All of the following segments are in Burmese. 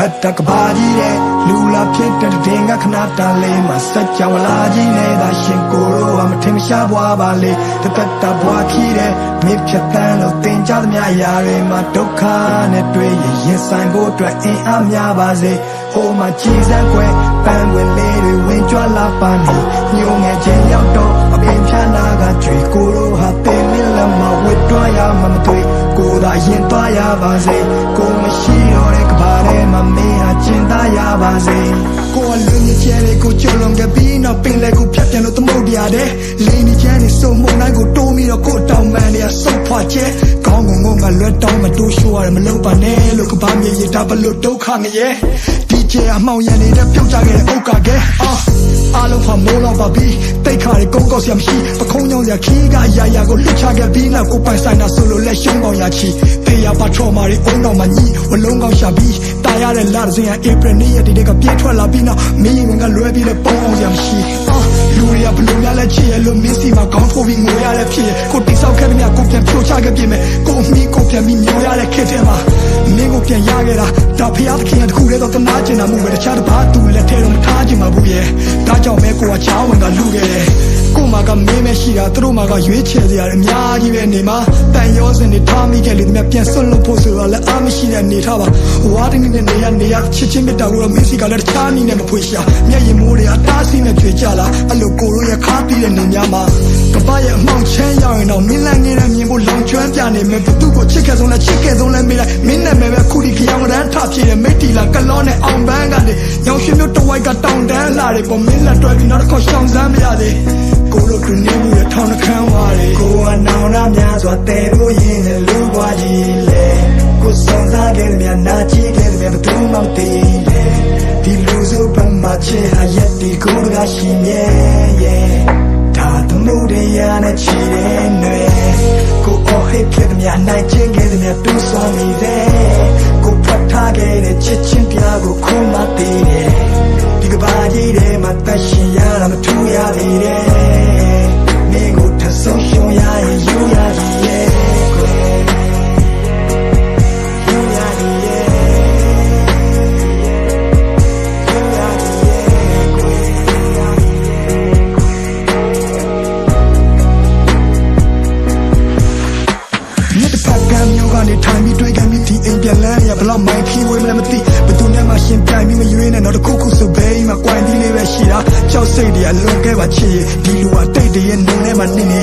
Batta kabadi de lula pita denga kanata le masacha walaji ne da shinkoro am timsha bwa bale tata bwa khi de me phatan lo tinja thmya ya re ma dukha ne twe yin san bo twat in a mya ba se ho ma chi san kwe pan win le de win chwa la pa ni nyo nge chen yaw to a pin phya na ga chwe ko ro ha te min la ma wit twa ya ma ma twe ko da yin twa ya ba se ko ma shi ro de ka ba de ma me ha chin da ya ba se ko a lu ni che de ko cholong ke bi no pin le ko phat pyan lo tmo dia de le ni chan ni so mo nai ko to mi ro ko taw man ne so phwa che kaung ngong ngong ga lwet taw ma to show ya ma lo ba ne lo ka ba mi ye da ba lo duk kha nge ye DJ အမောင်ရန်နေတဲ့ပြုတ်ကြခဲ့တဲ့ဥက္ကာကဲအားလုံးဟာမိုးလောက်ပါပြီတိတ်ခါတွေကုန်းကောက်စရာမရှိပခုံးညောင်းစရာခီးကရာရာကိုလွတ်ချခဲ့ပြီးနောက်ကိုပိုင်ဆိုင်တာဆိုလို့လက်ရှုံးပေါင်ရချီတေးရပါထော်မာတွေအုံတော်မှာညီဝလုံးကောက်ရှာပြီးတာရတဲ့လာစဉ်ကဧပြီနေ့ရက်ဒီကပြည့်ထွက်လာပြီးနောက်မင်းဝင်ကလွဲပြီးတဲ့ပုံအောင်စရာမရှိလူတွေကဘလို့များလဲချစ်ရလို့မင်းစီမှာခေါင်းထိုးပြီးငိုရတဲ့ဖြစ်ကိုတိဆောက်ခဲ့တဲ့မြကိုပြန်ဖြိုချခဲ့ပြင်မဲ့ကိုမီကိုပြန်ပြီးညောရတဲ့ခက်တဲ့မှာမင်းကိုပြန်ရခဲ့တာဒါဖျားသခင်တခုတည်းတော့တနာကျင်တာမှုပဲတခြားတစ်ပါးသူလက်ထဲတော့မထားချင်ပါဘူးရဲ့ဒါကြောင့်မဲကိုကချောင်းဝင်ကလူခဲ့တယ်ကိုမကမင်းမရှိတာသူတို့မှကရွေးချယ်စရာအများကြီးပဲနေမှာတန်ရောစင်နေထားမိခဲ့လေဒီမြပြန်ဆွတ်လို့ဖို့ဆိုတော့လည်းအားမရှိတဲ့နေထားပါဝါတင်းနဲ့နေရချစ်ချင်းမြတ်တာကိုမင်းစီကလည်းတခြားနည်းနဲ့မဖွေရှာမျက်ရည်မိုးတွေအသားစီးနဲ့ကြွေကြလာအဲ့လိုကိုရိုးရခါတီးတဲ့နေများမှာကပရဲ့အမောင်ချမ်းရောက်ရင်တော့မင်းလည်းငင်းတဲ့မြင်ဖို့လောင်ကျွမ်းပြနေမယ်ဘသူ့ကိုချစ်ခဲ့ဆုံးလဲမေးလိုက်မင်းနဲ့မဲပဲခုဒီကြောင်ရန်ထဖြစ်တဲ့မိတ်တီလာကလောနဲ့အောင်ပန်းကနေရောင်ရွှေမျိုးတဝိုက်ကတောင်တန်းလာတယ်ပေါ်မင်းလက်တွဲပြီးနောက်တစ်ခေါက်ရှောင်စမ်းမရသေးကိုလိုတူနေမှုရထောင်းနှခမ်းဝါးတယ်ကိုကနောင်နာများစွာတဲလို့ရင်းနဲ့လူဘွားကြီးလေကိုစုံစားခဲ့တဲ့နာချီခဲ့တဲ့ဘသူမှမသိလေဒီလူစုပမာချေဟာရက်ဒီကိုကရှိမြဲရဲ့ဒါတမှုတွေရနဲ့ချီတဲ့နွေကိုအော်ဟစ်ခဲ့တဲ့နိုင်ချင်းခဲ့တဲ့တူဆောင်နေတဲ့ကိုဖတ်ထားခဲ့တဲ့ချစ်ချင်းပြားကိုခုမှတည်တယ်ဒီကဘာကြီးထဲမှာတရှင်ရတာမထူရသေးတယ်မင်းကိုထဆုံးရှုံးရရင်ယူရည်ရဲ့နေထိုင်ပြီးတွေ့ခံပြီးဒီအိမ်ပြန်လန်းရဘလောက်မိုင်းဖြီးဝေးမလဲမသိဘယ်သူနဲ့မှရှင်ပြိုင်ပြီးမရွေးနဲ့တော့တခုခုဆိုဘဲအိမ်မှာကွိုင်းတီးလေးပဲရှိတာကြောက်စိတ်တွေအလွန်ခဲ့ပါချစ်ဒီလူအတိတ်တွေရဲ့နေထဲမှာနေနေ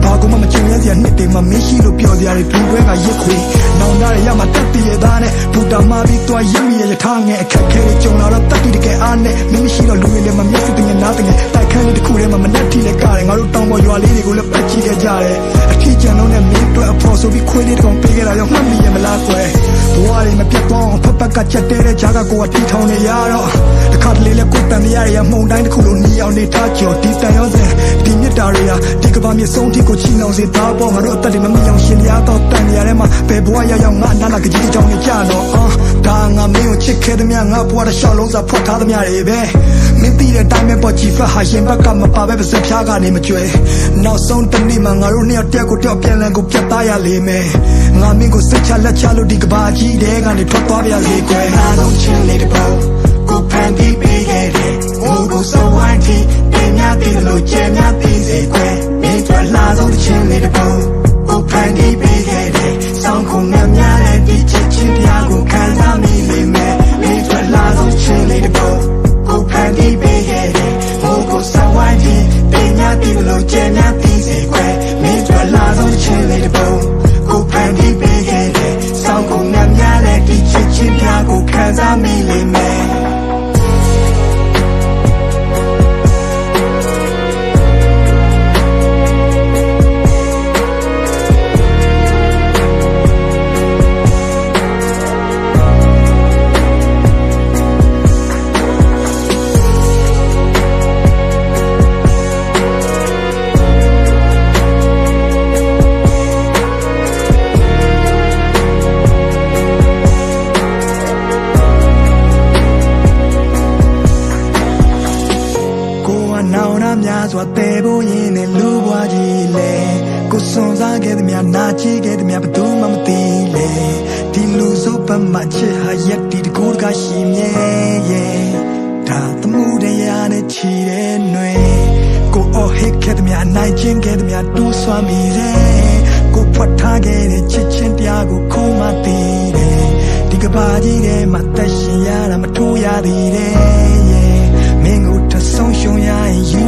ဘာကူမှမချင်ရစရာနှစ်တွေမှာမင်းရှိလို့ပြောစရာတွေဒူးတွဲကရစ်ခွေနောင်တရရမှာတက်တည်ရသားနဲ့ဘူတာမာပြီးသွားရမိရထားငယ်အခက်ခဲတွေကြုံလာတော့တက်တည်တကယ်အားနဲ့မင်းမရှိတော့လူတွေလည်းမမျက်စိတင်နားတင်တိုက်ခန်းလေးတစ်ခုထဲမှာမနှက်ထိလည်းကတယ်ငါတို့တောင်ပေါ်ရွာလေးတွေကိုလည်းပတ်ကြည့်ခဲ့ကြတယ်အထီးကျန်လုံးနဲ့မင်းတို့အဖော်ဆိုပြီးခွေးလေးတစ်ကောင်ပေးခဲ့တာရောမှတ်မိရမလားကွယ်ဘဝတွေမပြတ်သွားအောင်ဖက်ဖက်ကချက်တဲတဲ့ဂျာကကိုကတီထောင်နေရတော့တခါတလေလဲကိုတန်မရရမှုန်တိုင်းတစ်ခုလုံးနီအောင်နေထားကြော်ဒီတန်ရောစင်ဒီမြတ်တာတွေဟာဒီကဘာမြေဆုံးထိကိုချီလောင်စေသားပေါ်ငါတို့အသက်တွေမမြအောင်ရှင်ရတော့တန်ရထဲမှာဘယ်ဘဝရောက်ငါနာနာကကြီးကြောင်နေကြတော့ဒါငါမင်းကိုချစ်ခဲ့သည်များငါဘဝတစ်လျှောက်လုံးစာဖွက်ထားသည်များတွေပဲမင်းသိတဲ့အတိုင်းပဲပေါ်ကြည့်ဖက်ဟာရှင်ဘက်ကမပါပဲပါစက်ဖျားကနေမကြွယ်နောက်ဆုံးတနေ့မှာငါတို့နှစ်ယောက်တယောက်ကိုတယောက်ပြန်လည်ကိုပြတ်သားရလိမ့်မယ်ငါမင်းကိုစိတ်ချလက်ချလို့ဒီကဘာကြီးတဲကနေထွက်သွားပြရလေကွယ်အားလုံးချင်းလေးတစ်ပေါက်ကိုဖန်ပြီးပေးခဲ့တယ်ဟိုကိုစောဝိုင်းတီတင်များတည်လို့ကျဲများတည်စေကွယ်မင်းတို့လာဆုံးချင်းလေးတစ်ပေါက်ကိုဖန်ပြီးပေးခဲ့တယ်ဆောင်းခုံများလည်းဒီချစ်ချင်းပြားကိုခံစားမိလိမ့်မယ်မင်းတို့လာဆုံးချင်းလေးတစ်ပေါက်ကိုဖန်ပြီးပေးခဲ့တယ်ဟိုကိုစောဝိုင်းတီတင်များတည်လို့ကျဲများတည်စေကွယ်မင်းတို့လာဆုံးချင်းလေးတစ်ပေါက်ကိုဖန်ပြီးပေးခဲ့တယ်ဆောင်းခုံများလည်းဒီချစ်ချင်းပြားကိုခံစားမိလိမ့်မယ်များစွာတဲဖို့ရင်နဲ့လူဘွားကြီးလေကိုစွန်စားခဲ့သည်များနာချီခဲ့သည်များဘယ်သူမှမသိလေဒီလူစုပမှချစ်ဟာရက်ဒီတကူတ ကရှိမြဲရဲ့ဒါသမှုတရားနဲ့ချီတဲ့ຫນွေကိုအော်ဟစ်ခဲ့သမျှနိုင်ချင်းခဲ့သမျှတူးဆွမ်းမိတယ်ကိုဖွက်ထားခဲ့တဲ့ချစ်ချင်းတရားကိုခုံးမသိတယ်ဒီကဘာကြီးထဲမှာသက်ရှင်ရတာမထိုးရသေးတယ်မင်းကိုထဆုံးရှုံးရရင်ယူ